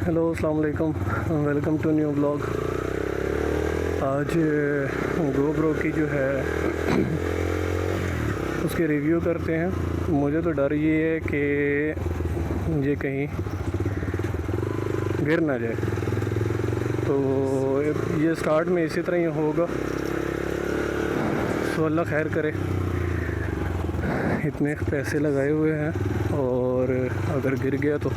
Hello अस्सलाम वालेकुम, welcome to new blog. आज गोप्रो की जो है उसके रिव्यू करते हैं। मुझे तो डर ये है कि ये कहीं गिर ना जाए, तो ये स्टार्ट में इसी तरह ही होगा। सो अल्लाह खैर करे। इतने पैसे लगाए हुए हैं और अगर गिर गया तो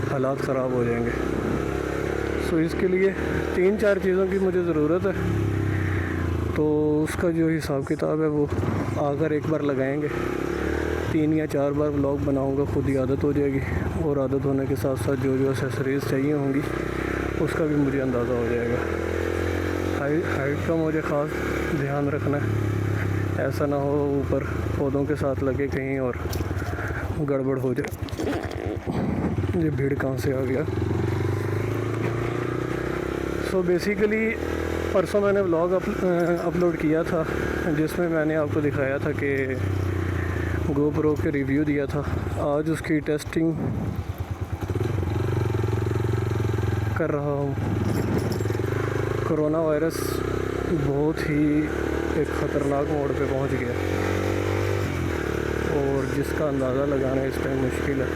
हालात ख़राब हो जाएंगे। सो इसके लिए 3-4 चीज़ों की मुझे ज़रूरत है, तो उसका जो हिसाब किताब है वो आकर एक बार लगाएंगे। 3 या 4 बार व्लॉग बनाऊंगा, खुद ही आदत हो जाएगी। और आदत होने के साथ साथ जो जो एक्सेसरीज़ चाहिए होंगी उसका भी मुझे अंदाज़ा हो जाएगा। हाइट का मुझे ख़ास ध्यान रखना है, ऐसा ना हो ऊपर पौधों के साथ लगे कहीं और गड़बड़ हो जाए। ये भीड़ कहाँ से आ गया। सो बेसिकली परसों मैंने व्लॉग अपलोड किया था जिसमें मैंने आपको दिखाया था कि गोप्रो के रिव्यू दिया था। आज उसकी टेस्टिंग कर रहा हूँ। कोरोना वायरस बहुत ही एक ख़तरनाक मोड़ पे पहुँच गया और जिसका अंदाज़ा लगाना इस टाइम मुश्किल है।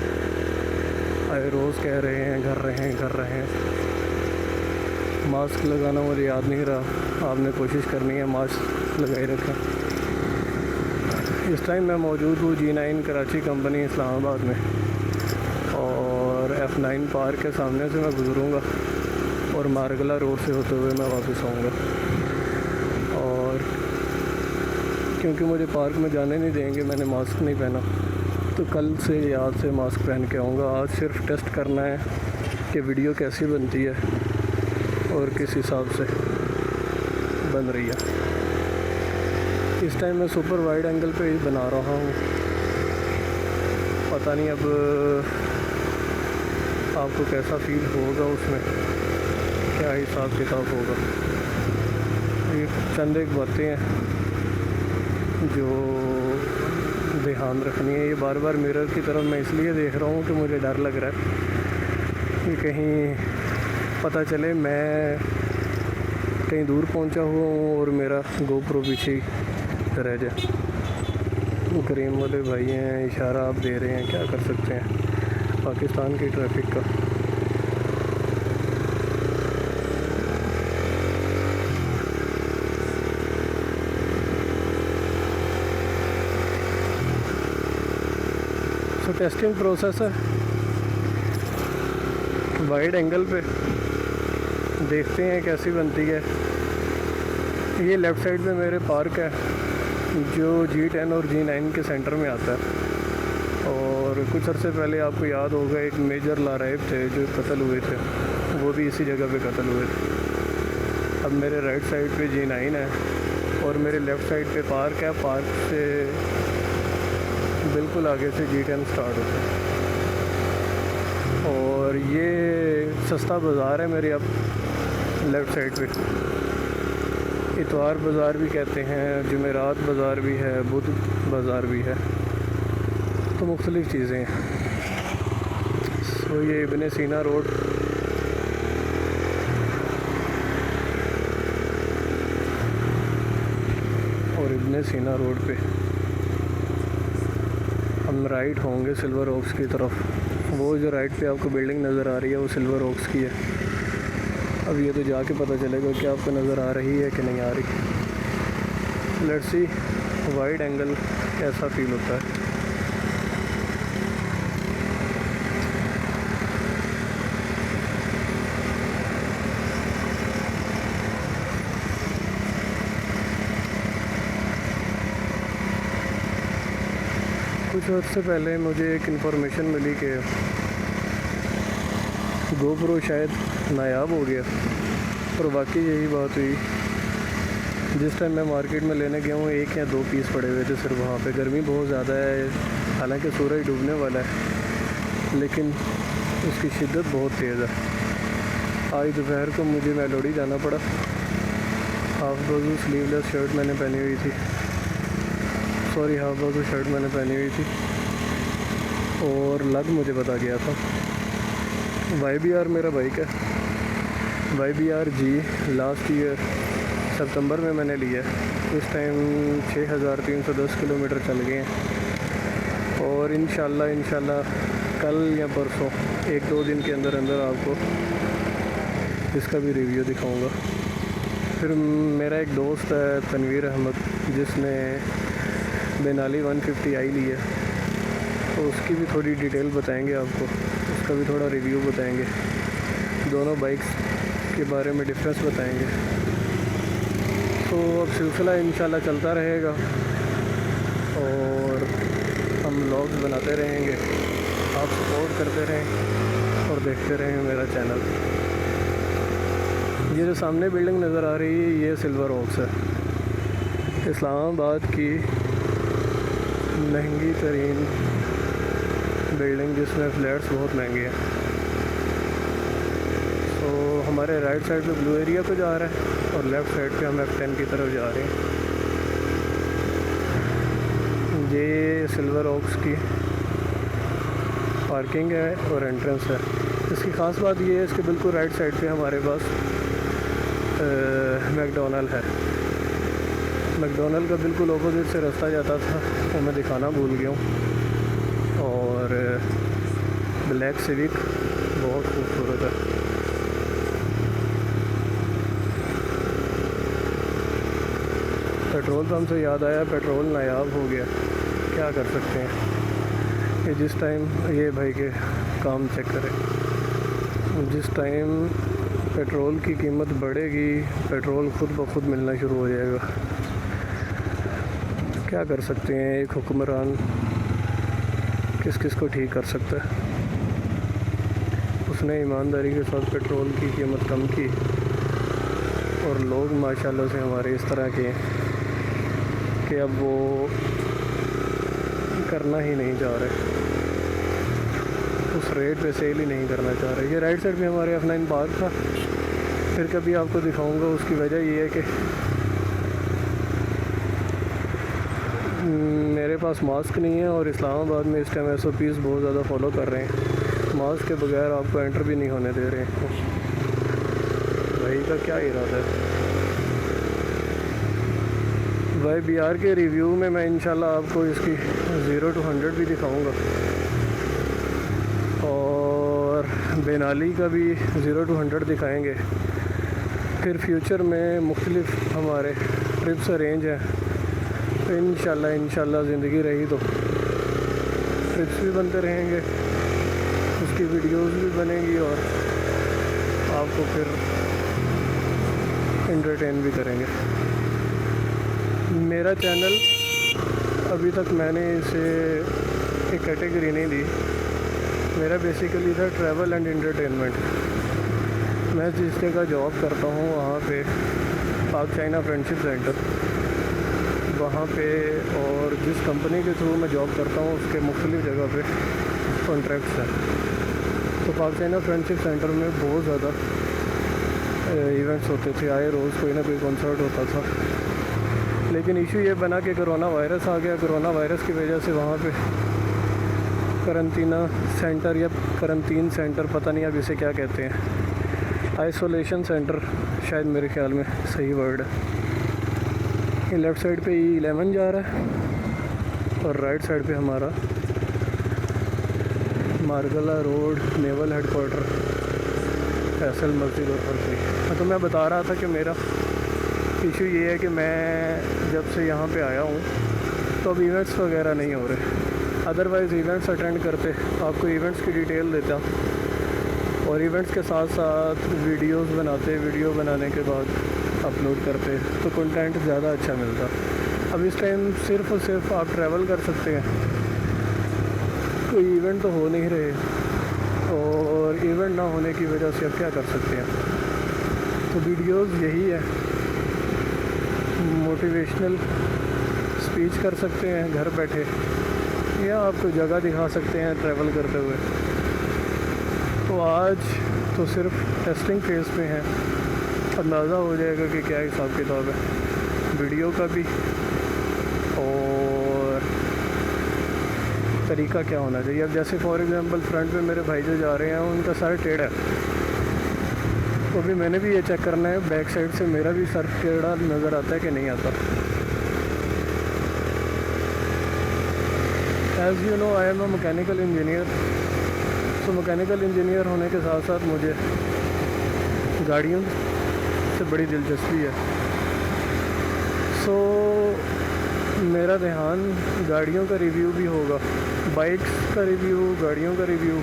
आए रोज़ कह रहे हैं घर रहें। मास्क लगाना मुझे याद नहीं रहा, आपने कोशिश करनी है मास्क लगाए रखें। इस टाइम मैं मौजूद हूँ G9 कराची कंपनी इस्लामाबाद में, और F9 पार्क के सामने से मैं गुजरूँगा और मारगला रोड से होते हुए मैं वापस आऊँगा। और क्योंकि मुझे पार्क में जाने नहीं देंगे, मैंने मास्क नहीं पहना, तो कल से याद से मास्क पहन के आऊँगा। आज सिर्फ टेस्ट करना है कि वीडियो कैसी बनती है और किस हिसाब से बन रही है। इस टाइम मैं सुपर वाइड एंगल पे ही बना रहा हूँ। पता नहीं अब आपको कैसा फील होगा, उसमें क्या हिसाब किताब होगा। ये चंद एक बातें हैं जो ध्यान रखनी है। ये बार बार मिरर की तरफ मैं इसलिए देख रहा हूँ कि मुझे डर लग रहा है कि कहीं पता चले मैं कहीं दूर पहुँचा हुआ हूँ और मेरा गोप्रो पीछे रह जाए। करीम वाले भाई हैं, इशारा आप दे रहे हैं, क्या कर सकते हैं पाकिस्तान की ट्रैफिक का। तो टेस्टिंग प्रोसेस है वाइड एंगल पे, देखते हैं कैसी बनती है। ये लेफ़्ट साइड पे मेरे पार्क है जो G10 और G9 के सेंटर में आता है। और कुछ अर्से पहले आपको याद होगा एक मेजर लाराइब थे जो कत्ल हुए थे, वो भी इसी जगह पे कत्ल हुए थे। अब मेरे राइट साइड पे G9 है और मेरे लेफ़्ट साइड पे पार्क है। पार्क से बिल्कुल आगे से G10 स्टार्ट होता है। और ये सस्ता बाज़ार है मेरे अब लेफ़्ट साइड पे। इतवार बाज़ार भी कहते हैं, जुमेरात बाज़ार भी है, बुध बाज़ार भी है, तो मुख्तलिफ़ चीज़ें हैं। तो ये इब्ने सीना रोड, और इब्ने सीना रोड पे हम राइट होंगे सिल्वर ओक्स की तरफ। वो जो राइट पे आपको बिल्डिंग नज़र आ रही है वो सिल्वर ओक्स की है। अब ये तो जाके पता चलेगा कि आपको नज़र आ रही है कि नहीं आ रही। लेट्स सी वाइड एंगल कैसा फील होता है। कुछ अर्से पहले मुझे एक इन्फॉर्मेशन मिली कि गोप्रो शायद नायाब हो गया, और वाकई यही बात हुई। जिस टाइम मैं मार्केट में लेने गया हूँ 1 या 2 पीस पड़े हुए थे सिर्फ वहाँ पे। गर्मी बहुत ज़्यादा है, हालांकि सूरज डूबने वाला है, लेकिन उसकी शिद्दत बहुत तेज़ है। आज दोपहर को मुझे मेलोडी जाना पड़ा। हाफ बाजू स्लीवलेस शर्ट मैंने पहनी हुई थी, हाफ बाजू शर्ट मैंने पहनी हुई थी, और लग मुझे पता गया था YBR मेरा बाइक है, YBR G। लास्ट ईयर सितंबर में मैंने लिया। इस टाइम 6310 किलोमीटर चल गए हैं और इंशाल्लाह कल या परसों 1-2 दिन के अंदर आपको इसका भी रिव्यू दिखाऊंगा। फिर मेरा एक दोस्त है तनवीर अहमद, जिसने बेनाली 150i ली है, तो उसकी भी थोड़ी डिटेल बताएंगे आपको, उसका भी थोड़ा रिव्यू बताएंगे, दोनों बाइक्स के बारे में डिफरेंस बताएंगे। तो अब सिलसिला इंशाल्लाह चलता रहेगा और हम व्लॉग्स बनाते रहेंगे। आप सपोर्ट करते रहें और देखते रहें मेरा चैनल। ये जो सामने बिल्डिंग नज़र आ रही है, ये सिल्वर ओक्स है, इस्लामाबाद की महंगी तरीन बिल्डिंग, जिसमें फ्लैट्स बहुत महंगे हैं। तो हमारे राइट साइड पे ब्लू एरिया को जा रहा है और लेफ़्ट साइड पे हम F10 की तरफ जा रहे हैं। ये सिल्वर ओक्स की पार्किंग है और एंट्रेंस है। इसकी ख़ास बात ये है, इसके बिल्कुल राइट साइड पे हमारे पास मैकडोनल्ड है। मैकडोनल्ड का बिल्कुल ऑपोजिट से रास्ता जाता था, वो मैं दिखाना भूल गया हूँ। और ब्लैक सिविक बहुत खूबसूरत है। पेट्रोल पंप से याद आया, पेट्रोल नायाब हो गया, क्या कर सकते हैं। ये जिस टाइम ये भाई के काम चेक करें, जिस टाइम पेट्रोल की कीमत बढ़ेगी, पेट्रोल खुद ब खुद मिलना शुरू हो जाएगा। क्या कर सकते हैं, एक हुक्मरान किस किस को ठीक कर सकता है। उसने ईमानदारी के साथ पेट्रोल की कीमत कम की और लोग माशाल्लाह से हमारे इस तरह के कि अब वो करना ही नहीं चाह रहे, उस रेट पे सेल ही नहीं करना चाह रहे। ये राइट साइड में हमारे F9 पार्क था, फिर कभी आपको दिखाऊंगा। उसकी वजह ये है कि मेरे पास मास्क नहीं है और इस्लामाबाद में इस टाइम SOPs बहुत ज़्यादा फॉलो कर रहे हैं। मास्क के बगैर आपको एंटर भी नहीं होने दे रहे हैं। भाई का क्या इरादा है। YBR के रिव्यू में मैं इंशाल्लाह आपको इसकी 0 to 100 भी दिखाऊंगा और बेनाली का भी 0 to 100 दिखाएंगे। फिर फ्यूचर में मुख्तलिफ हमारे ट्रिप्स अरेंज हैं, तो इंशाल्लाह ज़िंदगी रही तो ट्रिप्स भी बनते रहेंगे, उसकी वीडियोस भी बनेंगी और आपको फिर एंटरटेन भी करेंगे। मेरा चैनल अभी तक मैंने इसे एक कैटेगरी नहीं दी, मेरा बेसिकली था ट्रैवल एंड एंटरटेनमेंट। मैं जिस जगह जॉब करता हूँ वहाँ पे पाक चाइना फ्रेंडशिप सेंटर, वहाँ पे, और जिस कंपनी के थ्रू मैं जॉब करता हूँ उसके मुख्तलिफ जगह पे कॉन्ट्रैक्ट्स हैं। तो पाक चाइना फ्रेंडशिप सेंटर में बहुत ज़्यादा इवेंट्स होते थे, आए रोज़ कोई ना कोई कॉन्सर्ट होता था। लेकिन इशू ये बना कि कोरोना वायरस आ गया। कोरोना वायरस की वजह से वहाँ पे करंटीना सेंटर या करंटीन सेंटर, पता नहीं अब इसे क्या कहते हैं, आइसोलेशन सेंटर शायद मेरे ख्याल में सही वर्ड है। ये लेफ़्ट साइड पे E11 जा रहा है और राइट साइड पे हमारा Margalla road naval headquarter Faisal मस्जिद और फर्जी। तो मैं बता रहा था कि मेरा इशू ये है कि मैं जब से यहाँ पे आया हूँ तो अब इवेंट्स वगैरह नहीं हो रहे। अदरवाइज़ इवेंट्स अटेंड करते, आपको इवेंट्स की डिटेल देता और इवेंट्स के साथ साथ वीडियोस बनाते, वीडियो बनाने के बाद अपलोड करते तो कंटेंट ज़्यादा अच्छा मिलता। अब इस टाइम सिर्फ़ और सिर्फ आप ट्रैवल कर सकते हैं, कोई इवेंट तो हो नहीं रहे और इवेंट ना होने की वजह से अब क्या कर सकते हैं। तो वीडियोस यही है, मोटिवेशनल स्पीच कर सकते हैं घर बैठे, या आपको जगह दिखा सकते हैं ट्रैवल करते हुए। तो आज तो सिर्फ टेस्टिंग फेज़ पे हैं, अंदाज़ा हो जाएगा कि क्या हिसाब किताब है वीडियो का भी और तरीका क्या होना चाहिए। अब जैसे फॉर एग्ज़ाम्पल फ्रंट पे मेरे भाई जो जा रहे हैं उनका सर टेढ़ा है, तो भी मैंने भी ये चेक करना है बैक साइड से मेरा भी सर टेढ़ा नज़र आता है कि नहीं आता। As you know I am a mechanical engineer, तो मैकेनिकल इंजीनियर होने के साथ साथ मुझे गाड़ियों से बड़ी दिलचस्पी है। सो मेरा ध्यान गाड़ियों का रिव्यू भी होगा, बाइक्स का रिव्यू, गाड़ियों का रिव्यू,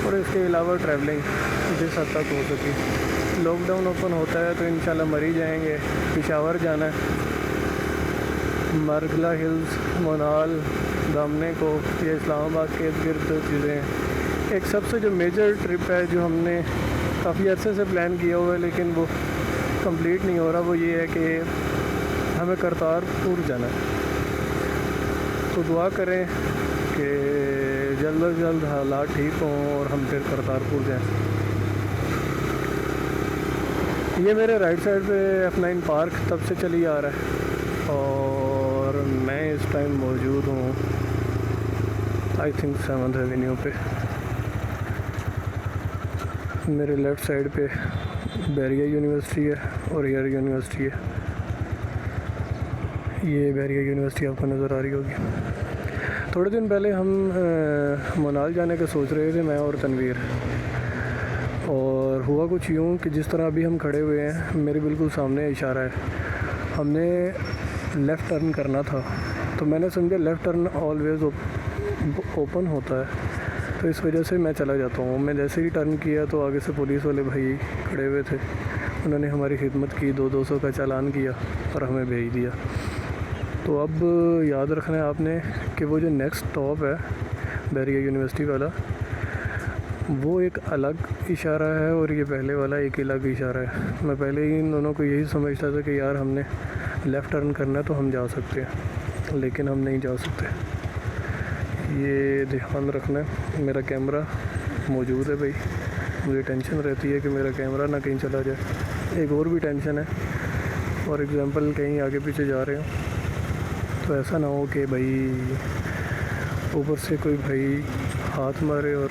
और इसके अलावा ट्रैवलिंग जिस हद तक हो सके। लॉकडाउन ओपन होता है तो इंशाल्लाह मरी जाएंगे। पेशावर जाना है, मरगला हिल्स, मोनाल, दामने को, ये इस्लामाबाद के इर्द गिर्द जो चीज़ें हैं। एक सबसे जो मेजर ट्रिप है जो हमने काफ़ी अर्से से प्लान किया हुआ है लेकिन वो कंप्लीट नहीं हो रहा, वो ये है कि हमें करतारपुर जाना है। तो दुआ करें कि जल्द अज जल्द हालात ठीक हों और हम फिर करतारपुर जाएं। ये मेरे राइट साइड पे F9 पार्क तब से चली आ रहा है और मैं इस टाइम मौजूद हूँ आई थिंक 7th एवेन्यू पे। मेरे लेफ़्ट साइड पे बैरिया यूनिवर्सिटी है और एयर यूनिवर्सिटी है। ये बैरिया यूनिवर्सिटी आपको नज़र आ रही होगी। थोड़े दिन पहले हम मोनाल जाने का सोच रहे थे, मैं और तनवीर, और हुआ कुछ यूँ कि जिस तरह अभी हम खड़े हुए हैं मेरे बिल्कुल सामने इशारा है, हमने लेफ़्ट टर्न करना था, तो मैंने समझा लेफ़्ट टर्न ऑलवेज़ ओपन होता है, तो इस वजह से मैं चला जाता हूँ। मैं जैसे ही टर्न किया तो आगे से पुलिस वाले भाई खड़े हुए थे, उन्होंने हमारी खिदमत की, 200 का चालान किया और हमें भेज दिया। तो अब याद रखना है आपने कि वो जो नेक्स्ट स्टॉप है बैरिया यूनिवर्सिटी वाला, वो एक अलग इशारा है और ये पहले वाला एक अलग इशारा है। मैं पहले ही इन दोनों को यही समझता था कि यार हमने लेफ़्ट टर्न करना है तो हम जा सकते हैं, लेकिन हम नहीं जा सकते। ये ध्यान रखना है। मेरा कैमरा मौजूद है भाई, मुझे टेंशन रहती है कि मेरा कैमरा ना कहीं चला जाए। एक और भी टेंशन है, फॉर एग्ज़ाम्पल कहीं आगे पीछे जा रहे हो तो ऐसा ना हो कि भाई ऊपर से कोई भाई हाथ मारे और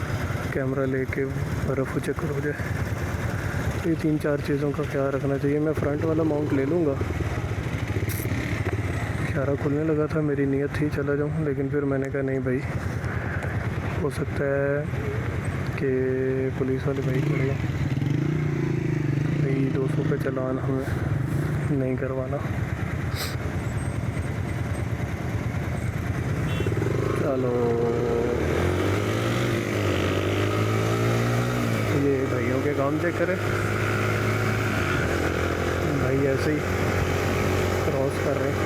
कैमरा लेके बर्फ़ चक्कर हो जाए। तो ये 3-4 चीज़ों का ख्याल रखना चाहिए। मैं फ्रंट वाला माउंट ले लूँगा, इशारा खुलने लगा था, मेरी नीयत थी चला जाऊँ, लेकिन फिर मैंने कहा नहीं भाई, हो सकता है कि पुलिस वाले भाई खड़े हैं, भाई 200 का चालान हमें नहीं करवाना। चलो ये भाइयों के काम चेक करें, भाई ऐसे ही क्रॉस कर रहे हैं।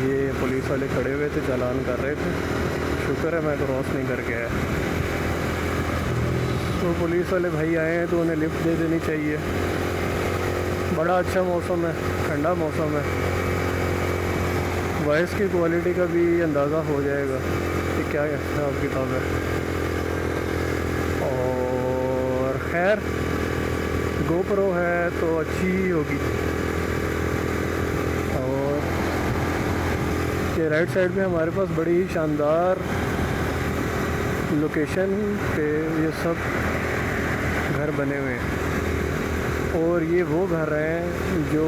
ये पुलिस वाले खड़े हुए थे, चालान कर रहे थे, शुक्र है मैं क्रॉस नहीं करके आया। तो पुलिस वाले भाई आए हैं तो उन्हें लिफ्ट दे देनी चाहिए। बड़ा अच्छा मौसम है, ठंडा मौसम है, वॉइस की क्वालिटी का भी अंदाज़ा हो जाएगा कि क्या हिसाब किताब है। और खैर GoPro है तो अच्छी ही होगी। और ये राइट साइड पे हमारे पास बड़ी ही शानदार लोकेशन पे ये सब घर बने हुए हैं, और ये वो घर हैं जो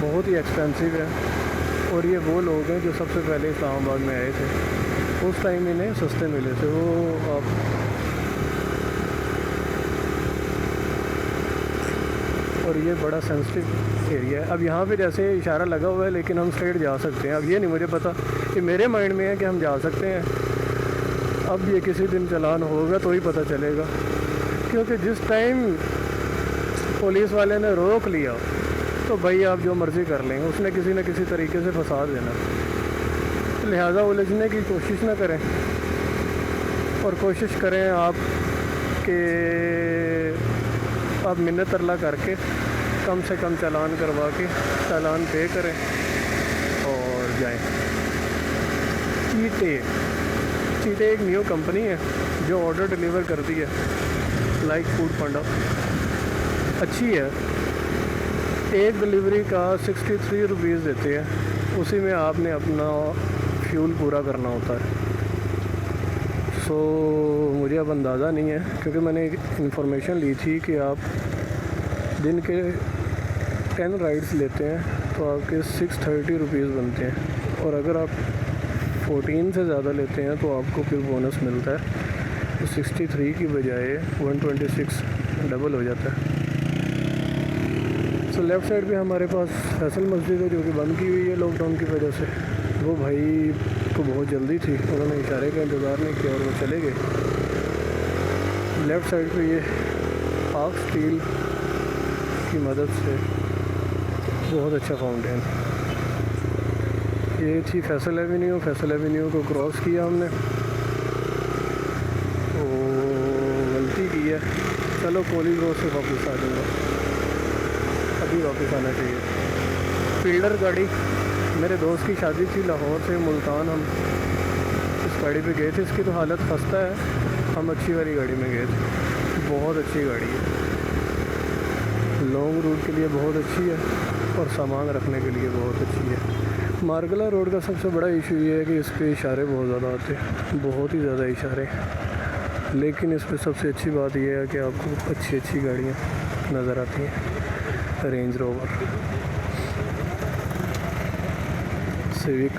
बहुत ही एक्सपेंसिव है, और ये वो लोग हैं जो सबसे पहले इस्लामाबाद में आए थे, उस टाइम इन्हें सस्ते मिले थे। वो आप और ये बड़ा सेंसिटिव एरिया है। अब यहाँ पे जैसे इशारा लगा हुआ है लेकिन हम स्ट्रेट जा सकते हैं। अब ये नहीं मुझे पता, कि मेरे माइंड में है कि हम जा सकते हैं, अब ये किसी दिन चालान होगा तो ही पता चलेगा, क्योंकि जिस टाइम पुलिस वाले ने रोक लिया तो भाई आप जो मर्ज़ी कर लेंगे, उसने किसी न किसी तरीके से फंसा देना। तो लिहाजा उलझने की कोशिश ना करें, और कोशिश करें आप कि आप मिन्नत अल्लाह करके कम से कम चालान करवा के चालान पे करें और जाएं। चीटे एक न्यू कंपनी है जो ऑर्डर डिलीवर करती है, लाइक फूड पांडा, अच्छी है। एक डिलीवरी का 63 रुपीज़ देते हैं, उसी में आपने अपना फ्यूल पूरा करना होता है। सो मुझे अब अंदाज़ा नहीं है, क्योंकि मैंने एक इन्फॉर्मेशन ली थी कि आप दिन के 10 राइड्स लेते हैं तो आपके 630 रुपीज़ बनते हैं, और अगर आप 14 से ज़्यादा लेते हैं तो आपको फिर बोनस मिलता है, तो 63 की बजाय 126 डबल हो जाता है। सो लेफ़्ट साइड पे हमारे पास फैसल मस्जिद है, जो कि बंद की हुई है लॉकडाउन की वजह से। वो भाई को बहुत जल्दी थी, उन्होंने इशारे का इंतज़ार नहीं किया और वो चले गए। लेफ़्ट साइड पे ये पाक स्टील की मदद से बहुत अच्छा फाउंटेन। ये थी फैसल एवेन्यू। फैसल एवेन्यू को क्रॉस किया हमने, तो गलती की है। चलो कॉलेज रोड से वापस आ जाऊँगा, अभी वापस आना चाहिए। फील्डर गाड़ी, मेरे दोस्त की शादी थी लाहौर से मुल्तान, हम इस गाड़ी पे गए थे। इसकी तो हालत खस्ता है, हम अच्छी वाली गाड़ी में गए थे। बहुत अच्छी गाड़ी है, लॉन्ग रूट के लिए बहुत अच्छी है और सामान रखने के लिए बहुत अच्छी है। मार्गला रोड का सबसे बड़ा इशू ये है कि इस पर इशारे बहुत ज़्यादा आते हैं, बहुत ही ज़्यादा इशारे। लेकिन इस पर सबसे अच्छी बात यह है कि आपको अच्छी अच्छी गाड़ियाँ नज़र आती हैं। रेंज रोवर, सिविक,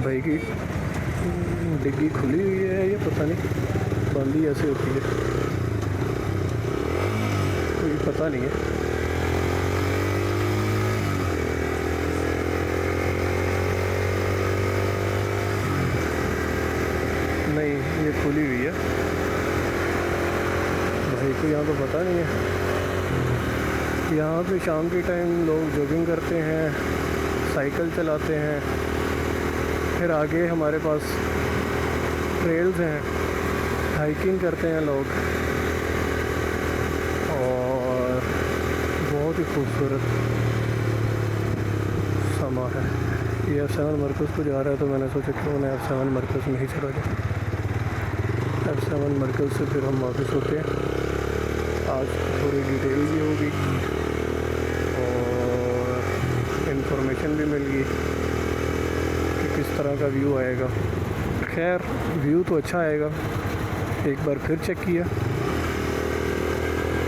भाई की डिग्गी खुली हुई है, ये पता नहीं बंद ही ऐसे होती है, कोई पता नहीं है। नहीं, ये खुली हुई है, भाई को यहाँ तो पता नहीं है। यहाँ पे शाम के टाइम लोग जॉगिंग करते हैं, साइकिल चलाते हैं। फिर आगे हमारे पास ट्रेल्स हैं, हाइकिंग करते हैं लोग, और बहुत ही खूबसूरत समा है। ये F7 मरकज़ को जा रहा है, तो मैंने सोचा क्यों ना F7 मरकज़ में ही चला जाए। F7 मरकज़ से फिर हम वापस होते हैं। आज थोड़ी डिटेल भी होगी और इन्फॉर्मेशन भी मिल गई कि किस तरह का व्यू आएगा। खैर व्यू तो अच्छा आएगा, एक बार फिर चेक किया।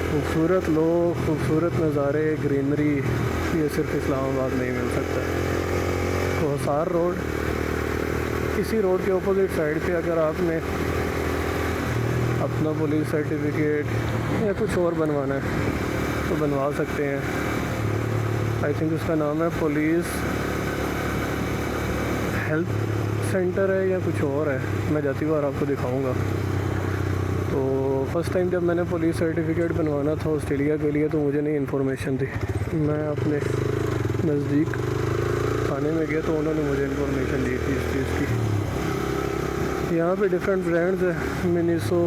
खूबसूरत लोग, खूबसूरत नज़ारे, ग्रीनरी, ये सिर्फ इस्लामाबाद में ही मिल सकता है। कोहसार रोड, इसी रोड के ऑपोजिट साइड पे अगर आपने अपना पुलिस सर्टिफिकेट या कुछ और बनवाना है तो बनवा सकते हैं। आई थिंक उसका नाम है पुलिस हेल्थ सेंटर है या कुछ और है, मैं जाती बार आपको दिखाऊंगा। तो फर्स्ट टाइम जब मैंने पुलिस सर्टिफिकेट बनवाना था ऑस्ट्रेलिया के लिए, तो मुझे नहीं इन्फॉर्मेशन थी। मैं अपने नज़दीक थाने में गया तो उन्होंने मुझे इन्फॉर्मेशन दी थी इस चीज़ की। यहाँ पे डिफरेंट ब्रांड्स है, मिनीसो,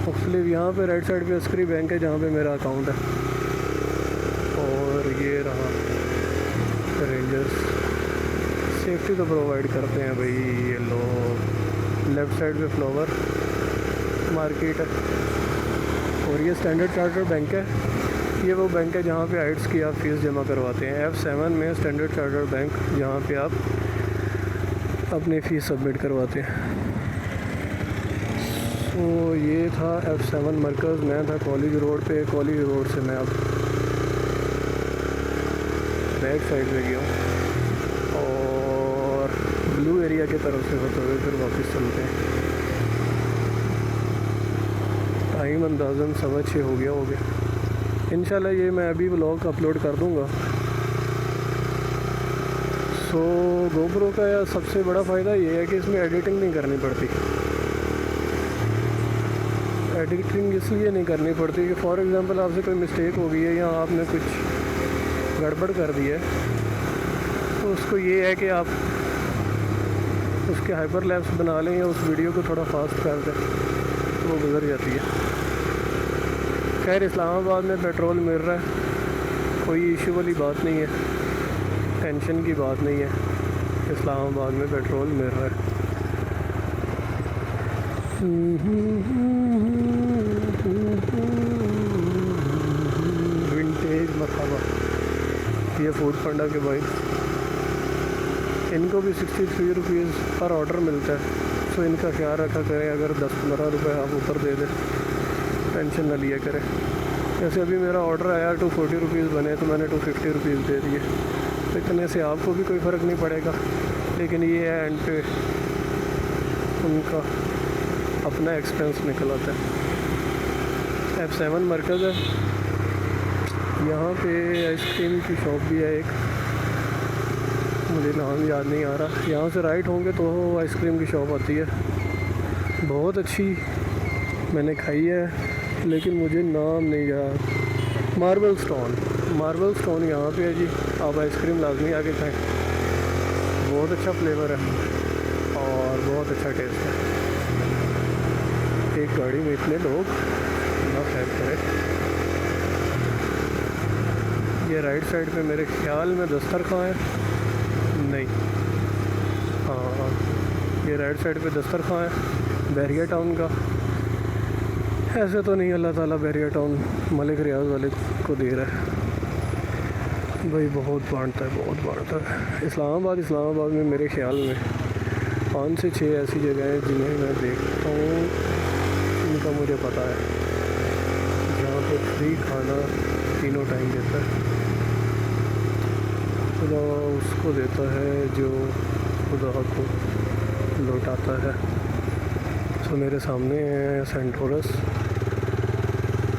मुख्तलिफ। यहाँ पे राइट साइड पे अस्करी बैंक है जहाँ पे मेरा अकाउंट है, और ये रहा रेंजर्स। सेफ्टी तो प्रोवाइड करते हैं भाई ये लोग। लेफ़्ट साइड पे फ्लावर मार्केट है, और ये स्टैंडर्ड चार्टर्ड बैंक है। ये वो बैंक है जहाँ पे आइट्स की आप फ़ीस जमा करवाते हैं। F7 में स्टैंडर्ड चार्टर्ड बैंक, जहाँ पे आप अपनी फ़ीस सबमिट करवाते हैं। तो ये था F7 मरकज़। मैं था कॉलेज रोड पे, कॉलेज रोड से मैं अब बैक साइड पे गया और ब्लू एरिया की तरफ से होते हुए फिर वापस चलते हैं। टाइम अंदाज़न 6:15 हो गया इंशाल्लाह। ये मैं अभी व्लॉग अपलोड कर दूँगा। सो GoPro का सबसे बड़ा फ़ायदा ये है कि इसमें एडिटिंग नहीं करनी पड़ती। एडिटिंग इसलिए नहीं करनी पड़ती कि फॉर एग्ज़ाम्पल आपसे कोई मिस्टेक हो गई है या आपने कुछ गड़बड़ कर दी है, तो उसको ये है कि आप उसके हाइपर लैप्स बना लें या उस वीडियो को थोड़ा फास्ट कर दें तो वो गुजर जाती है। खैर इस्लामाबाद में पेट्रोल मिल रहा है, कोई इशू वाली बात नहीं है, टेंशन की बात नहीं है। इस्लामाबाद में पेट्रोल मिल रहा है। विंटेज मरहबा, ये फूड पांडा के भाई इनको भी 63 रुपीज़ पर ऑर्डर मिलता है। सो इनका ख्याल रखा करें, अगर 10-15 रुपये आप ऊपर दे दें, टेंशन ना लिया करें। जैसे अभी मेरा ऑर्डर आया 240 रुपीज़ बने तो मैंने 250 रुपीज़ दे दिए, तो इतने से आपको भी कोई फ़र्क नहीं पड़ेगा। लेकिन ये है एंड पे उनका अपना एक्सपेंस निकल आता है। F7 मरकज़ है, यहाँ पे आइसक्रीम की शॉप भी है एक, मुझे नाम याद नहीं आ रहा। यहाँ से राइट होंगे तो आइसक्रीम की शॉप आती है, बहुत अच्छी मैंने खाई है, लेकिन मुझे नाम नहीं याद। मार्बल स्टोन यहाँ पे है जी, आप आइसक्रीम लाजमी आके खाएं, बहुत अच्छा फ्लेवर है और बहुत अच्छा टेस्ट है। एक गाड़ी में इतने लोग ना खैर करें। ये राइट साइड पे मेरे ख्याल में दस्तरखां है, नहीं, हाँ ये राइट साइड पे दस्तरखां है बैरिया टाउन का। ऐसे तो नहीं, अल्लाह ताला बैरिया टाउन मलिक रियाज वाले को दे रहा है भाई, बहुत बांटता है। इस्लामाबाद में मेरे ख्याल में 5 से 6 ऐसी जगह हैं जिन्हें मैं देखता हूँ, इनका मुझे पता है, जहाँ पे फ्री खाना तीनों टाइम देता है। खुदा उसको देता है जो खुदा को लौटाता है। तो मेरे सामने है सेंटोरस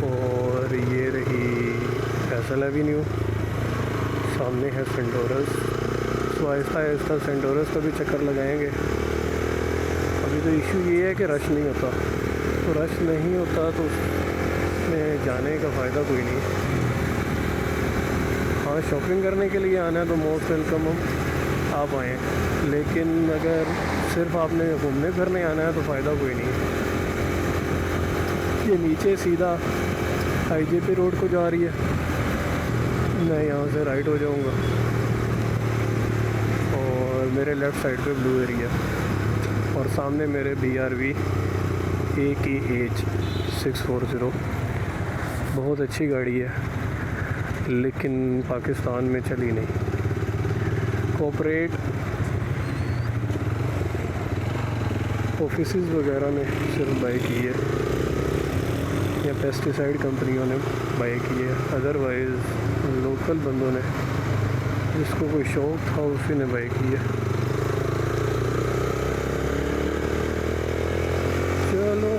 और ये रही फैसल एवेन्यू, सामने है सेंटोरस। तो आहिस्ता सेंटोरस का भी चक्कर लगाएंगे। अभी तो इशू ये है कि रश नहीं होता, तो रश नहीं होता तो उसमें जाने का फ़ायदा कोई नहीं। हाँ, शॉपिंग करने के लिए आना है तो मोस्ट वेलकम आप आएँ, लेकिन अगर सिर्फ आपने घूमने फिरने आना है तो फ़ायदा कोई नहीं। ये नीचे सीधा IJP रोड को जा रही है, मैं यहाँ से राइट हो जाऊँगा और मेरे लेफ़्ट साइड पे ब्लू एरिया और सामने मेरे BRV AKH 640। बहुत अच्छी गाड़ी है, लेकिन पाकिस्तान में चली नहीं। कॉर्पोरेट ऑफिसेस वगैरह ने सिर्फ बाई की है या पेस्टिसाइड कंपनियों ने बाई की है, अदरवाइज़ लोकल बंदों ने, जिसको कोई शौक़ था उसी ने बाई की है। चलो,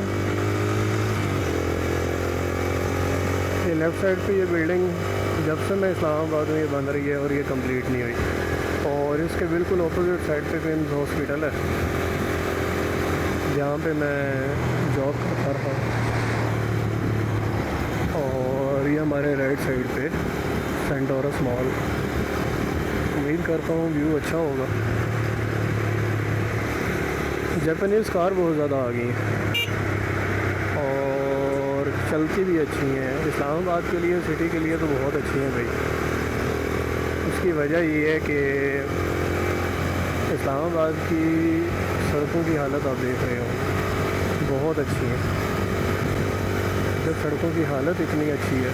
ये लेफ़्ट साइड पे ये बिल्डिंग जब से मैं इस्लामाबाद में ये बन रही है और ये कंप्लीट नहीं हुई, और इसके बिल्कुल अपोजिट साइड पे किम्स हॉस्पिटल है जहाँ पे मैं जॉब करता रहा, और ये हमारे राइट साइड पे सेंटोरस मॉल। उम्मीद करता हूँ व्यू अच्छा होगा। जापानीज़ कार बहुत ज़्यादा आ गई हैं और चलती भी अच्छी हैं। इस्लामाबाद के लिए, सिटी के लिए तो बहुत अच्छी हैं भाई। उसकी वजह ये है कि इस्लामाबाद की सड़कों की हालत आप देख रहे हो, बहुत अच्छी है। जब सड़कों की हालत इतनी अच्छी है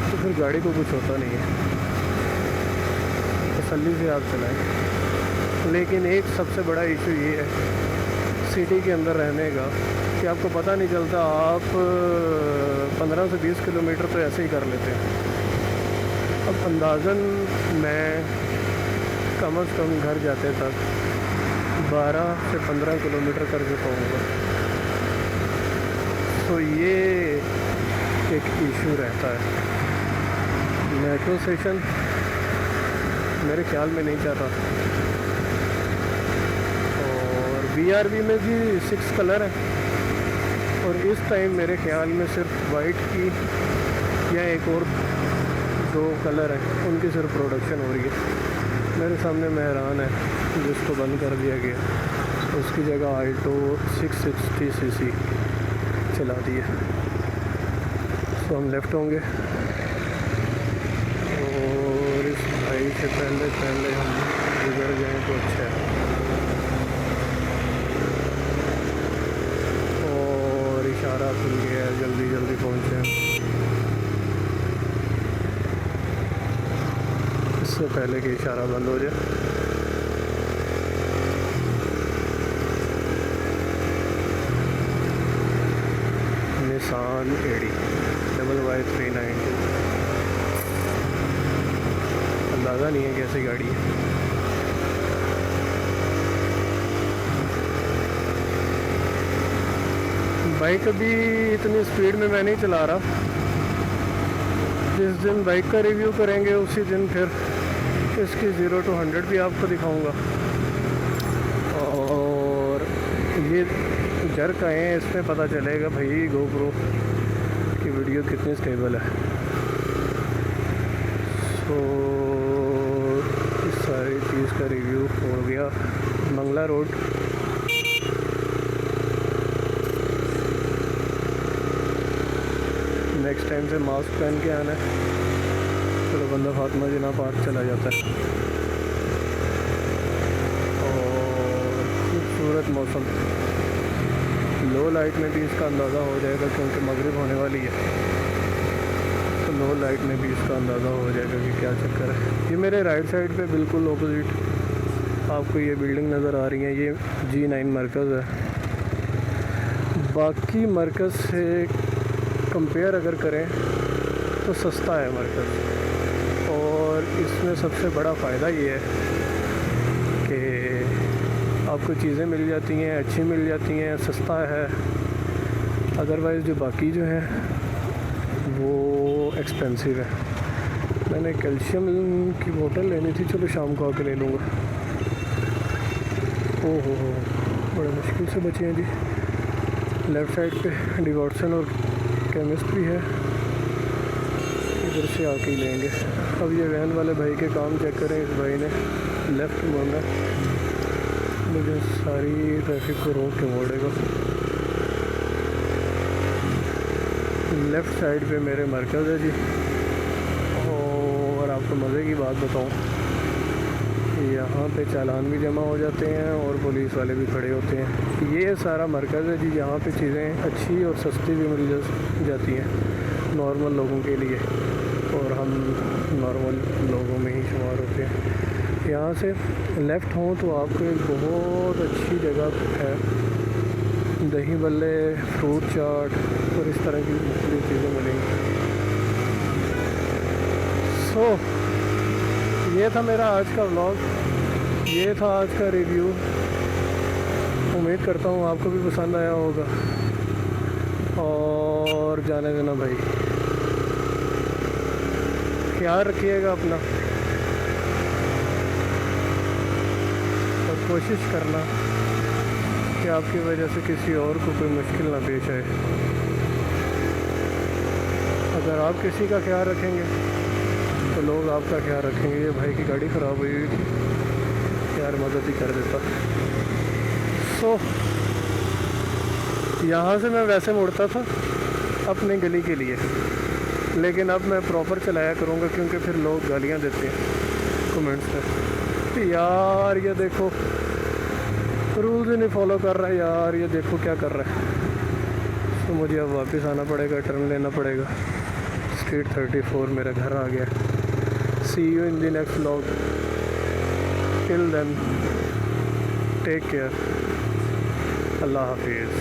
तो फिर गाड़ी को कुछ होता नहीं है, तसल्ली से आप चलाएं। लेकिन एक सबसे बड़ा इशू ये है सिटी के अंदर रहने का कि आपको पता नहीं चलता, आप 15 से 20 किलोमीटर तो ऐसे ही कर लेते हैं। अब अंदाज़न मैं कम से कम घर जाते तक 12 से 15 किलोमीटर कर चुका हूँ, तो ये एक इशू रहता है। मेट्रो स्टेशन मेरे ख्याल में नहीं चल रहा, और BRV में भी 6 कलर है, और इस टाइम मेरे ख्याल में सिर्फ वाइट की या एक और 2 कलर हैं, उनकी सिर्फ प्रोडक्शन हो रही है। मेरे सामने मेहरान है जिसको बंद कर दिया गया, उसकी जगह आल्टो 660cc चला दी है। तो हम लेफ़्ट होंगे और इस भाई से पहले हम गुजर गए तो अच्छा है। और इशारा खुल गया, जल्दी पहुँचे। इससे पहले कि इशारा बंद हो जाए 180 YY390। अंदाज़ा नहीं है कैसी गाड़ी है। बाइक अभी इतनी स्पीड में मैं नहीं चला रहा। जिस दिन बाइक का रिव्यू करेंगे उसी दिन फिर इसकी 0 to 100 भी आपको दिखाऊंगा। और ये जर्क आए हैं, इसमें पता चलेगा भाई GoPro की वीडियो कितनी स्टेबल है। तो इस सारी चीज़ का रिव्यू हो गया। मंगला रोड नेक्स्ट टाइम से मास्क पहन के आना है। चलो बंदा फातिमा जिना पार्क चला जाता है। और खूबसूरत मौसम, लो लाइट में भी इसका अंदाज़ा हो जाएगा क्योंकि मगरिब होने वाली है, तो लो लाइट में भी इसका अंदाज़ा हो जाएगा कि क्या चक्कर है। ये मेरे राइट साइड पे बिल्कुल ऑपोजिट आपको ये बिल्डिंग नज़र आ रही है, ये G9 मरकज़ है। बाकी मरकज़ से कंपेयर अगर करें तो सस्ता है मरकज़। और इसमें सबसे बड़ा फ़ायदा ये है कि आपको चीज़ें मिल जाती हैं, अच्छी मिल जाती हैं, सस्ता है। अदरवाइज़ जो बाकी जो है वो एक्सपेंसिव है। मैंने कैल्शियम की बोतल लेनी थी, चलो शाम को आके ले लूँगा। ओहो बड़े मुश्किल से बचे हैं जी। लेफ़्ट साइड पे डिवॉर्सन और केमिस्ट भी है, इधर से आके ही लेंगे। अब ये वैन वाले भाई के काम चेक करें। इस भाई ने लेफ़्ट मोड़ना, मुझे सारी ट्रैफिक को रोक के मोड़ेगा। लेफ़्ट साइड पे मेरे मरकज़ है जी। और आपको मज़े की बात बताऊं, यहाँ पे चालान भी जमा हो जाते हैं और पुलिस वाले भी खड़े होते हैं। ये सारा मरकज़ है जी, यहाँ पे चीज़ें अच्छी और सस्ती भी मिल जाती हैं नॉर्मल लोगों के लिए, और हम नॉर्मल लोगों में ही शुमार होते हैं। यहाँ से लेफ़्ट हों तो आपको एक बहुत अच्छी जगह है, दही बल्ले, फ्रूट चाट और इस तरह की मुख्तलिफ़ चीज़ें मिलेंगी। ये था मेरा आज का व्लॉग, ये था आज का रिव्यू। उम्मीद करता हूँ आपको भी पसंद आया होगा। और जाने देना भाई, ख्याल रखिएगा अपना और कोशिश करना कि आपकी वजह से किसी और को कोई मुश्किल ना पेश आए। अगर आप किसी का ख्याल रखेंगे तो लोग आपका ख्याल रखेंगे। ये भाई की गाड़ी ख़राब हुई थी यार, मदद ही कर देता। यहाँ से मैं वैसे मुड़ता था अपने गली के लिए, लेकिन अब मैं प्रॉपर चलाया करूँगा क्योंकि फिर लोग गालियाँ देते हैं कमेंट्स में कि यार ये देखो रूल्स ही नहीं फॉलो कर रहा है, यार ये देखो क्या कर रहा है। तो मुझे अब वापस आना पड़ेगा, टर्न लेना पड़ेगा। स्ट्रीट 34 मेरा घर आ गया। See you in the next vlog. Till then, take care. Allah Hafiz.